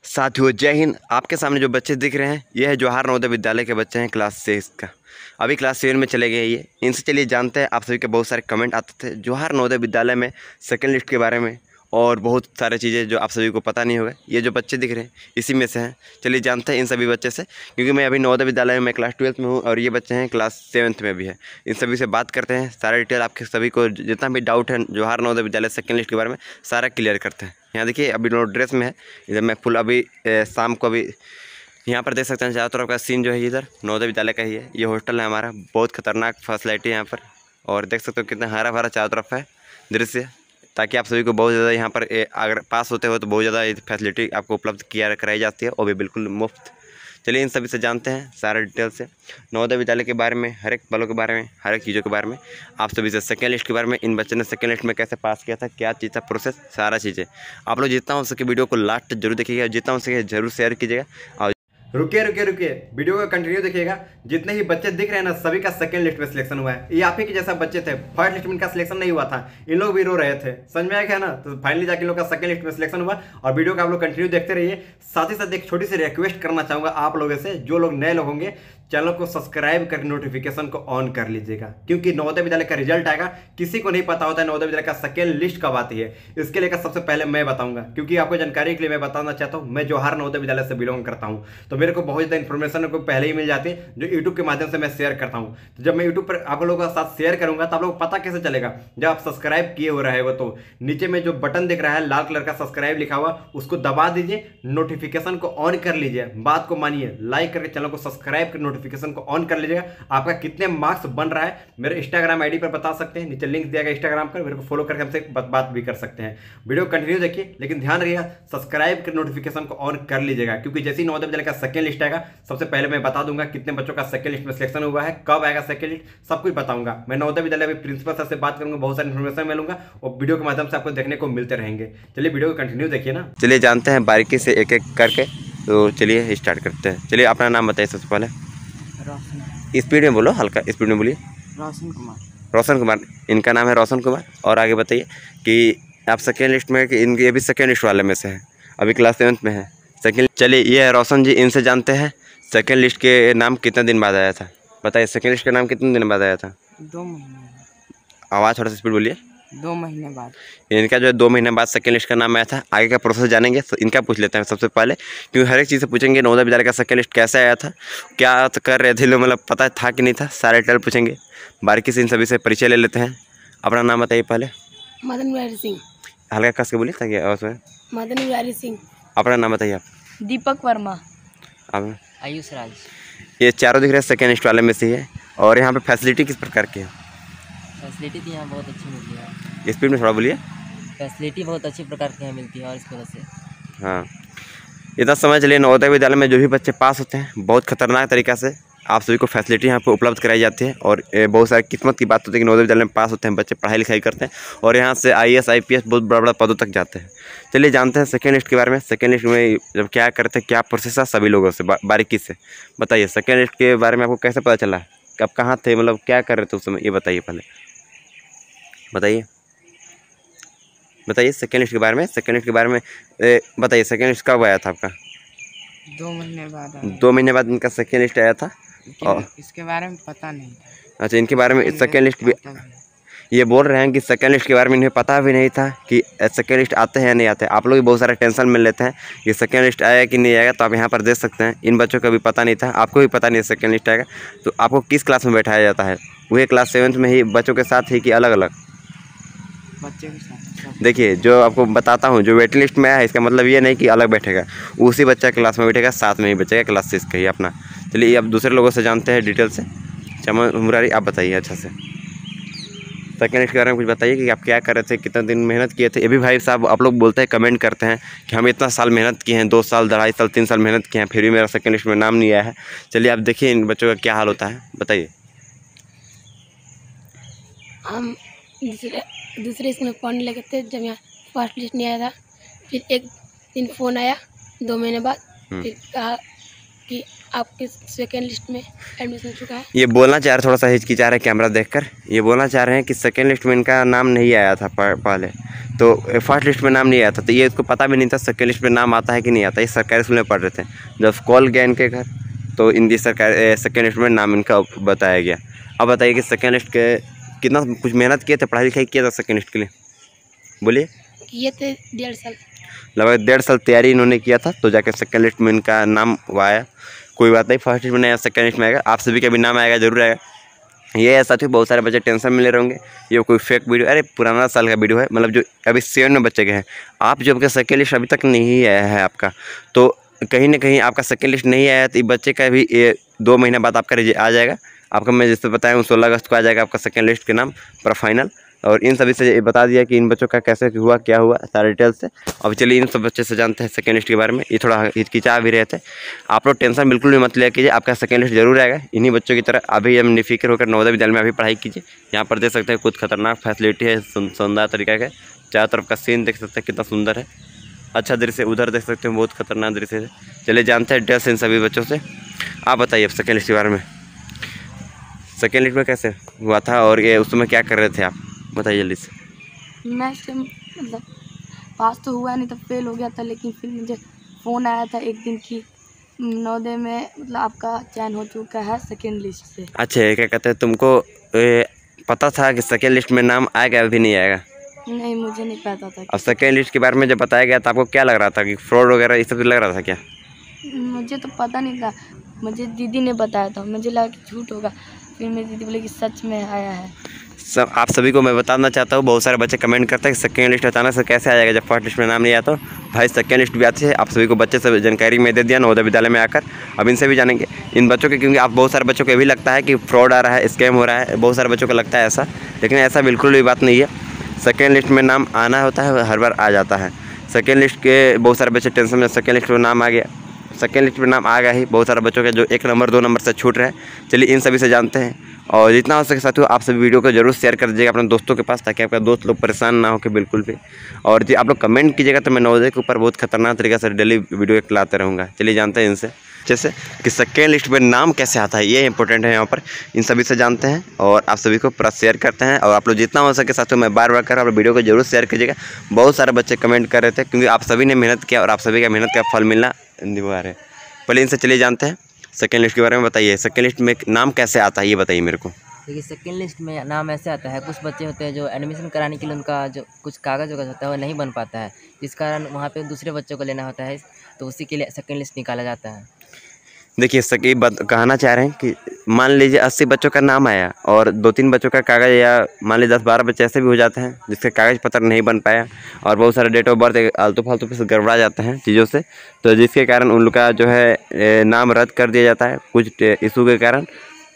साथियों जय हिंद। आपके सामने जो बच्चे दिख रहे हैं ये है जवाहर नवोदय विद्यालय के बच्चे हैं क्लास 6 का। अभी क्लास 7 में चले गए ये। इनसे चलिए जानते हैं। आप सभी के बहुत सारे कमेंट आते थे जवाहर नवोदय विद्यालय में सेकंड लिस्ट के बारे में और बहुत सारे चीज़ें जो आप सभी को पता नहीं होगा। ये जो बच्चे दिख रहे हैं इसी में से हैं। चलिए जानते हैं इन सभी बच्चे से, क्योंकि मैं अभी नवोदय विद्यालय में क्लास 12th में हूँ और ये बच्चे हैं क्लास 7th में भी है। इन सभी से बात करते हैं, सारा डिटेल आपके सभी को जितना भी डाउट है जवाहर नवोदय विद्यालय सेकंड लिस्ट के बारे में सारा क्लियर करते हैं। यहाँ देखिए अभी नोट ड्रेस में है, इधर मैं फुल अभी शाम को अभी यहाँ पर देख सकते हैं चारों तरफ का सीन जो है इधर नवोदय विद्यालय का ही है। ये हॉस्टल है हमारा, बहुत खतरनाक फैसिलिटी है यहाँ पर। और देख सकते हो कितना हरा भरा चारों तरफ है दृश्य, ताकि आप सभी को बहुत ज़्यादा यहाँ पर अगर पास होते हो तो बहुत ज़्यादा फैसिलिटी आपको उपलब्ध किया कराई जाती है और भी बिल्कुल मुफ्त। चलिए इन सभी से जानते हैं सारे डिटेल से नवोदय विद्यालय के बारे में, हर एक पलों के बारे में, हर एक चीज़ों के बारे में। आप सभी से सेकेंड लिस्ट के बारे में, इन बच्चे ने सेकेंड लिस्ट में कैसे पास किया था, क्या चीज़ था प्रोसेस, सारा चीज़ें आप लोग जितना हो सके वीडियो को लास्ट जरूर देखिएगा, जितना हो सके जरूर शेयर कीजिएगा। और रुकिए वीडियो को कंटिन्यू देखिएगा। जितने ही बच्चे दिख रहे हैं ना सभी का सेकंड लिस्ट में सिलेक्शन हुआ है। ये आप ही के जैसा बच्चे थे, फर्स्ट लिस्ट में इनका सिलेक्शन नहीं हुआ था, इन लोग भी रो रहे थे। समझ में आया क्या ना? तो फाइनली जाके इन लोग का सेकंड लिस्ट में सिलेक्शन हुआ। और वीडियो को आप लोग कंटिन्यू देखते रहिए। साथ ही साथ एक छोटी सी रिक्वेस्ट करना चाहूंगा आप लोगों से, जो लोग नए लोग होंगे चैनल को सब्सक्राइब करके नोटिफिकेशन को ऑन कर लीजिएगा, क्योंकि नवोदय विद्यालय का रिजल्ट आएगा। किसी को नहीं पता होता है नवोदय विद्यालय का सेकंड लिस्ट कब आती है। इसके लिए सबसे पहले मैं बताऊंगा, क्योंकि आपको जानकारी के लिए मैं बताना चाहता हूं। मैं जवाहर नवोदय विद्यालय से बिलोंग करता हूं, तो मेरे को बहुत ज़्यादा इन्फॉर्मेशन को पहले ही मिल जाती है, जो यूट्यूब के माध्यम से मैं शेयर करता हूं। तो जब मैं यूट्यूब पर आप लोगों के साथ शेयर करूंगा तो आप लोग को पता कैसे चलेगा? जब आप सब्सक्राइब किए हो रहे हो तो नीचे में जो बटन दिख रहा है लाल कलर का सब्सक्राइब लिखा हुआ, उसको दबा दीजिए, नोटिफिकेशन को ऑन कर लीजिए। बात को मानिए, लाइक करके चैनल को सब्सक्राइब कर नोटिफिकेशन को ऑन कर लीजिएगा। आपका कितने मार्क्स बन रहा है मेरे इंस्टाग्राम आईडी पर बता सकते हैं, नीचे लिंक दिया गया इंस्टाग्राम पर, मेरे को फॉलो करके हमसे बात भी कर सकते हैं। वीडियो कंटिन्यू देखिए, लेकिन ध्यान रखिएगा सब्सक्राइब कर नोटिफिकेशन को ऑन कर लीजिएगा, क्योंकि जैसे ही नवोदय विद्यालय का सेकंड लिस्ट आएगा सबसे पहले मैं बता दूंगा कितने बच्चों का सेकंड लिस्ट में सिलेक्शन हुआ है, कब आएगा सेकंड लिस्ट, सब कुछ बताऊंगा। मैं नवोदय विद्यालय में प्रिंसिपल सर से बात करूंगा, बहुत सारी इन्फॉर्मेशन मिलूंगा और वीडियो के माध्यम से आपको देखने को मिलते रहेंगे। चलिए वीडियो को कंटिन्यू देखिए ना। चलिए जानते हैं बारीकी से एक एक करके, तो चलिए स्टार्ट करते हैं। चलिए अपना नाम बताइए सबसे पहले। स्पीड में बोलो, हल्का स्पीड में बोलिए। रोशन कुमार। रोशन कुमार, इनका नाम है रोशन कुमार। और आगे बताइए कि आप सेकेंड लिस्ट में, कि इनके ये भी सेकेंड लिस्ट वाले में से है, अभी क्लास 7th में है सेकेंड। चलिए ये है रोशन जी, इनसे जानते हैं सेकेंड लिस्ट के नाम कितने दिन बाद आया था। बताइए सेकेंड लिस्ट का नाम कितने दिन बाद आया था? 2 महीने। आवाज़ थोड़ा सा स्पीड बोलिए। 2 महीने बाद। इनका जो है 2 महीने बाद सेकंड लिस्ट का नाम आया था। आगे का प्रोसेस जानेंगे, तो इनका पूछ लेते हैं सबसे पहले, क्योंकि हर एक चीज़ से पूछेंगे। नवोदय विद्यालय का सेकंड लिस्ट कैसे आया था, क्या कर रहे थे लोग, मतलब पता था कि नहीं था, सारे डिटेल पूछेंगे। बारीकी से इन सभी से परिचय ले लेते हैं। अपना नाम बताइए पहले। मदन बिहारी सिंह। हल्का कस के बोलिए ताकि आवाज़ में। मदन बिहारी सिंह। अपना नाम बताइए आप। दीपक वर्मा। आप। आयुष राज। ये चारों दिख रहे हैं सेकेंड लिस्ट वाले में से ही है। और यहाँ पर फैसिलिटी किस प्रकार की है? फैसिलिटी तो यहाँ बहुत अच्छी मिलती है। स्पीड में थोड़ा बोलिए। फैसिलिटी बहुत अच्छी प्रकार की यहाँ मिलती है और इस वजह से। हाँ, इतना समझ लिए नवोदय विद्यालय में जो भी बच्चे पास होते हैं बहुत खतरनाक तरीक़ा से आप सभी को फैसिलिटी यहाँ पर उपलब्ध कराई जाती है। और बहुत सारी किस्मत की बात होती है कि नवोदय विद्यालय में पास होते हैं बच्चे, पढ़ाई लिखाई करते हैं और यहाँ से IAS IPS बहुत बड़ा बड़ा पदों तक जाते हैं। चलिए जानते हैं सेकेंड लिस्ट के बारे में। सेकेंड लिस्ट में जब क्या करते हैं, क्या प्रोसेस है, सभी लोगों से बारीकी से बताइए। सेकेंड लिस्ट के बारे में आपको कैसे पता चला, कब कहाँ थे, मतलब क्या कर रहे थे उस समय, ये बताइए पहले। बताइए सेकेंड लिस्ट के बारे में। सेकेंड लिस्ट के बारे में बताइए, सेकेंड लिस्ट कब आया था आपका? 2 महीने बाद। 2 महीने बाद इनका सेकेंड लिस्ट आया था। और इसके बारे में पता नहीं था। अच्छा, इनके बारे में सेकेंड लिस्ट भी ये बोल रहे हैं कि सेकेंड लिस्ट के बारे में इन्हें पता भी नहीं था कि सेकेंड लिस्ट आते हैं या नहीं आते हैं। आप लोग भी बहुत सारे टेंशन में लेते हैं कि सेकेंड लिस्ट आया कि नहीं आएगा, तो आप यहाँ पर देख सकते हैं इन बच्चों को भी पता नहीं था, आपको भी पता नहीं है सेकेंड लिस्ट आएगा। तो आपको किस क्लास में बैठाया जाता है? वही क्लास 7th में ही बच्चों के साथ ही कि अलग अलग बच्चे के साथ? देखिए जो आपको बताता हूँ, जो वेटिंग लिस्ट में है इसका मतलब ये नहीं कि अलग बैठेगा, उसी बच्चा क्लास में बैठेगा, साथ में ही बचेगा क्लास 6 का ही अपना। चलिए अब दूसरे लोगों से जानते हैं डिटेल से। चमन मुरारी, आप बताइए अच्छा से सेकेंड लिस्ट के बारे में कुछ बताइए कि आप क्या कर रहे थे, कितने दिन मेहनत किए थे। ये भी भाई साहब आप लोग बोलते हैं, कमेंट करते हैं कि हम इतना साल मेहनत किए हैं, 2 साल 2.5 साल 3 साल मेहनत किए हैं, फिर भी मेरा सेकेंड लिस्ट में नाम नहीं आया है। चलिए आप देखिए इन बच्चों का क्या हाल होता है, बताइए। हम दूसरे स्कूल में पढ़ने लगे थे जब यहाँ फर्स्ट लिस्ट नहीं आया था। फिर एक दिन फ़ोन आया 2 महीने बाद, फिर कहा कि आपके सेकेंड लिस्ट में एडमिशन हो चुका है। ये बोलना चाह रहे, थोड़ा सा हिचकिचा रहे कैमरा देखकर, ये बोलना चाह रहे हैं कि सेकेंड लिस्ट में इनका नाम नहीं आया था पहले, तो फर्स्ट लिस्ट में नाम नहीं आया था, तो ये इसको पता भी नहीं था सेकेंड लिस्ट में नाम आता है कि नहीं आता। ये सरकारी स्कूल में पढ़ रहे थे, जब कॉल गया इनके घर तो इनकी सरकारी सेकेंड लिस्ट में नाम इनका बताया गया। अब बताइए कि सेकेंड लिस्ट के कितना कुछ मेहनत किए थे, पढ़ाई लिखाई किया था सेकेंड लिस्ट के लिए, बोलिए। किए थे 1.5 साल। लगभग 1.5 साल तैयारी इन्होंने किया था, तो जाकर सेकेंड लिस्ट में इनका नाम आया। कोई बात नहीं, फर्स्ट लिस्ट में नहीं आया, सेकेंड लिस्ट में आएगा, आप सभी का भी नाम आएगा, जरूर आएगा। ये ऐसा थी, बहुत सारे बच्चे टेंशन में ले रहे होंगे ये कोई फेक वीडियो, अरे पुराना साल का वीडियो है, मतलब जो अभी 7 में बच्चे गए हैं। आप जो आपका सेकेंड लिस्ट अभी तक नहीं आया है आपका, तो कहीं ना कहीं आपका सेकेंड लिस्ट नहीं आया है, तो बच्चे का भी 2 महीने बाद आपका आ जाएगा। आपका मैं जैसे बताया 16 अगस्त को आ जाएगा आपका सेकेंड लिस्ट के नाम पूरा फाइनल। और इन सभी से बता दिया कि इन बच्चों का कैसे हुआ, क्या हुआ, सारे डिटेल्स से। अब चलिए इन सब बच्चे से जानते हैं सेकेंड लिस्ट के बारे में। ये थोड़ा हिचकिचा भी रहे थे, आप लोग टेंशन बिल्कुल भी मत लिया कीजिए, आपका सेकेंड लिस्ट जरूर आएगा। इन्हीं बच्चों की तरह अभी हम निफिक्र होकर नवोदय विद्यालय में अभी पढ़ाई कीजिए। यहाँ पर देख सकते हैं कुछ खतरनाक फैसिलिटी है, शानदार तरीका का, चारों तरफ का सीन देख सकते हैं कितना सुंदर है, अच्छा दृश्य। उधर देख सकते हैं बहुत खतरनाक दृश्य है। चलिए जानते हैं डिटेल्स इन सभी बच्चों से। आप बताइए अब सेकेंड लिस्ट के बारे में, सेकेंड लिस्ट में कैसे हुआ था और ये उस समय क्या कर रहे थे आप, बताइए जल्दी से। मैं इससे मतलब पास तो हुआ नहीं, तो फेल हो गया था, लेकिन फिर मुझे फ़ोन आया था एक दिन की नवोदय में मतलब आपका चयन हो चुका है सेकेंड लिस्ट से। अच्छा, क्या कहते हैं, तुमको पता था कि सेकेंड लिस्ट में नाम आएगा अभी नहीं आएगा? नहीं, मुझे नहीं पता था। और सेकेंड लिस्ट के बारे में जब बताया गया तो आपको क्या लग रहा था कि फ्रॉड वगैरह ये सब लग रहा था क्या? मुझे तो पता नहीं था, मुझे दीदी ने बताया था, मुझे लगा कि झूठ होगा, फिर मेरी दीदी बोली कि सच में आया है। सब आप सभी को मैं बताना चाहता हूँ, बहुत सारे बच्चे कमेंट करते हैं कि सेकेंड लिस्ट अचानक से कैसे आ जाएगा जब फर्स्ट लिस्ट में नाम नहीं आया। तो भाई सेकेंड लिस्ट भी आती है, आप सभी को बच्चे से जानकारी में दे दिया नवोदय विद्यालय में आकर। अब इनसे भी जानेंगे इन बच्चों के, क्योंकि आप बहुत सारे बच्चों को ये भी लगता है कि फ्रॉड आ रहा है, स्कैम हो रहा है, बहुत सारे बच्चों को लगता है ऐसा, लेकिन ऐसा बिल्कुल भी बात नहीं है। सेकेंड लिस्ट में नाम आना होता है, हर बार आ जाता है। सेकेंड लिस्ट के बहुत सारे बच्चे टेंशन में, सेकेंड लिस्ट में नाम आ गया, सेकेंड लिस्ट में नाम आ गया ही, बहुत सारे बच्चों के जो 1 नंबर 2 नंबर से छूट रहे हैं। चलिए इन सभी से जानते हैं, और जितना हो सके साथियों आप सभी वीडियो को जरूर शेयर कर दीजिएगा अपने दोस्तों के पास, ताकि आपका दोस्त लोग परेशान ना हो कि बिल्कुल भी। और जी आप लोग कमेंट कीजिएगा, तो मैं नवोदय के ऊपर बहुत खतरनाक तरीके से डेली वीडियो लाते रहूँगा। चलिए जानते हैं इनसे जैसे कि सेकेंड लिस्ट में नाम कैसे आता है, ये इंपॉर्टेंट है यहाँ पर, इन सभी से जानते हैं और आप सभी को पूरा शेयर करते हैं। और आप लोग जितना हो सके साथियों मैं बार बार कर रहा हूँ, वीडियो को जरूर शेयर कीजिएगा। बहुत सारे बच्चे कमेंट कर रहे थे, क्योंकि आप सभी ने मेहनत किया और आप सभी का मेहनत का फल मिलना निभा रहे। पहले इनसे चलिए जानते हैं सेकेंड लिस्ट के बारे में। बताइए सेकेंड लिस्ट में नाम कैसे आता है, ये बताइए मेरे को। देखिए सेकेंड लिस्ट में नाम ऐसे आता है, कुछ बच्चे होते हैं जो एडमिशन कराने के लिए उनका जो कुछ कागज़ वगैरह होता है वो नहीं बन पाता है, जिस कारण वहाँ पे दूसरे बच्चों को लेना होता है, तो उसी के लिए सेकेंड लिस्ट निकाला जाता है। देखिए सकी कहना चाह रहे हैं कि मान लीजिए 80 बच्चों का नाम आया और 2-3 बच्चों का कागज़, या मान लीजिए 10-12 बच्चे ऐसे भी हो जाते हैं जिसके कागज़ पत्र नहीं बन पाया, और बहुत सारे डेट ऑफ बर्थ आलतू फालतू पे से गड़बड़ा जाते हैं चीज़ों से, तो जिसके कारण उन लोग का जो है नाम रद्द कर दिया जाता है कुछ इशू के कारण।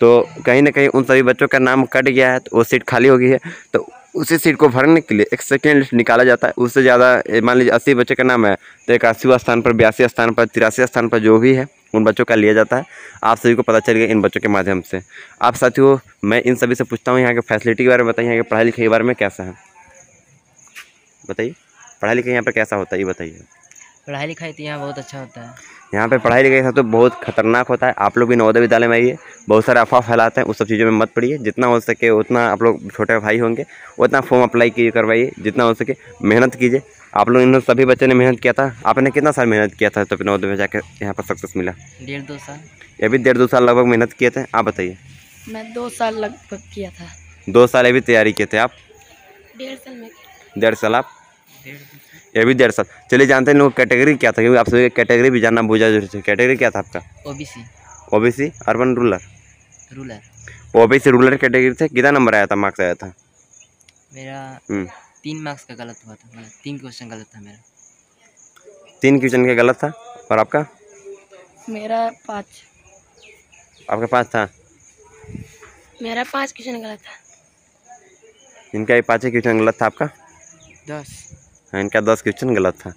तो कहीं ना कहीं उन सभी बच्चों का नाम कट गया है, तो वो सीट खाली हो गई है, तो उसी सीट को भरने के लिए एक सेकेंड लिस्ट निकाला जाता है। उससे ज़्यादा मान लीजिए 80 बच्चे का नाम है, तो 81वां स्थान पर, 82 स्थान पर, 83 स्थान पर जो भी है उन बच्चों का लिया जाता है। आप सभी को पता चल गया इन बच्चों के माध्यम से। आप साथियों मैं इन सभी से पूछता हूँ यहाँ के फैसिलिटी के बारे में बताइए, यहाँ की पढ़ाई लिखाई के बारे में कैसा है, बताइए। पढ़ाई लिखाई यहाँ पर कैसा होता है ये बताइए। पढ़ाई लिखाई तो यहाँ बहुत अच्छा होता है। यहाँ पे पढ़ाई लिखाई तो बहुत खतरनाक होता है। आप लोग भी नवोदय विद्यालय में आइए, बहुत सारे अफवाह फैलाते हैं, उस सब चीज़ों में मत पड़िए। जितना हो सके उतना आप लोग छोटे भाई होंगे उतना फॉर्म अप्लाई कीजिए, करवाइए, जितना हो सके मेहनत कीजिए। आप लोग इन सभी बच्चों ने मेहनत किया था, आपने कितना साल मेहनत किया था तो नवोदय में जाकर यहाँ पर सक्सेस मिला? 1.5-2 साल। ये भी 1.5-2 साल लगभग मेहनत किए थे। आप बताइए। मैं 2 साल लगभग किया था। 2 साल ये भी तैयारी किए थे आप? 1.5 साल में। 1.5 साल आप? ये भी 1.5 साल। चलिए जानते हैं इन लोगों का कैटेगरी क्या था, क्योंकि आप सभी कैटेगरी भी जानना बहुत जरूरी है। कैटेगरी क्या था आपका? OBC. OBC urban rural? Rural. OBC rural category थे। कितना नंबर आया था, मार्क्स आया था? मेरा 3 मार्क्स का गलत हुआ था, मतलब 3 क्वेश्चन गलत था मेरा। 3 क्वेश्चन का गलत था। और आपका? मेरा 5। आपका 5 था? मेरा 5 क्वेश्चन गलत था। इनका 5 क्वेश्चन गलत था। आपका? 10। हाँ, इनका 10 क्वेश्चन गलत था।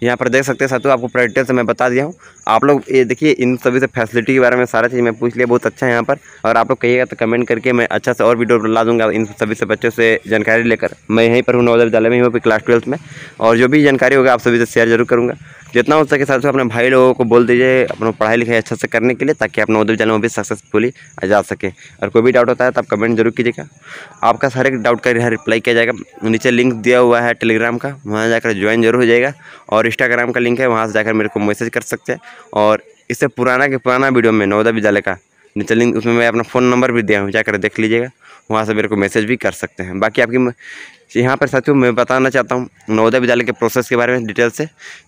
यहाँ पर देख सकते हैं साथियों, आपको पूरा डिटेल से मैं बता दिया हूँ। आप लोग ये देखिए, इन सभी से फैसिलिटी के बारे में सारा चीज़ मैं पूछ लिया, बहुत अच्छा है यहाँ पर। और आप लोग कहिएगा तो कमेंट करके मैं अच्छा से और वीडियो ला दूँगा इन सभी से बच्चों से जानकारी लेकर। मैं यहीं पर हूँ नवोदय विद्यालय में, यहीं पर क्लास 12th में, और जो भी जानकारी होगा आप सभी से शेयर जरूर करूँगा। जितना हो सके साथियों अपने भाई लोगों को बोल दीजिए अपना पढ़ाई लिखाई अच्छा से करने के लिए, ताकि आप नवोदय विद्यालय में भी सक्सेसफुली जा सके। और कोई भी डाउट होता है तो आप कमेंट जरूर कीजिएगा, आपका हर एक डाउट का रिप्लाई किया जाएगा। नीचे लिंक दिया हुआ है टेलीग्राम का, वहाँ जाकर ज्वाइन जरूर हो जाएगा। और इंस्टाग्राम का लिंक है, वहाँ से जाकर मेरे को मैसेज कर सकते हैं। और इससे पुराना वीडियो में नवोदय विद्यालय का नीचे लिंक, उसमें मैं अपना फ़ोन नंबर भी दिया हूँ, जाकर देख लीजिएगा, वहाँ से मेरे को मैसेज भी कर सकते हैं। बाकी आपकी यहाँ पर साथियों मैं बताना चाहता हूँ नवोदय विद्यालय के प्रोसेस के बारे में डिटेल से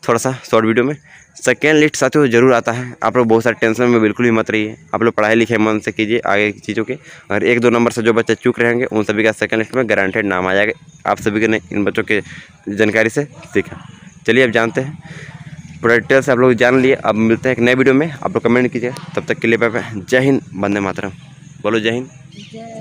थोड़ा सा शॉर्ट वीडियो में। सेकेंड लिस्ट साथियों जरूर आता है, आप लोग बहुत सारे टेंशन में बिल्कुल भी मत रहिए। आप लोग पढ़ाई लिखाई मन से कीजिए आगे की चीज़ों के, और 1-2 नंबर से जो बच्चे चूक रहेंगे उन सभी का सेकेंड लिस्ट में गारंटेड नाम आ जाएगा। आप सभी के ने इन बच्चों के जानकारी से सीखा। चलिए अब जानते हैं पूरा डिटेल से, आप लोग जान लिए। अब मिलते हैं एक नए वीडियो में, आप लोग कमेंट कीजिए। तब तक के लिए बाय बाय। जय हिंद, वंदे मातरम। बोलो जय हिंद।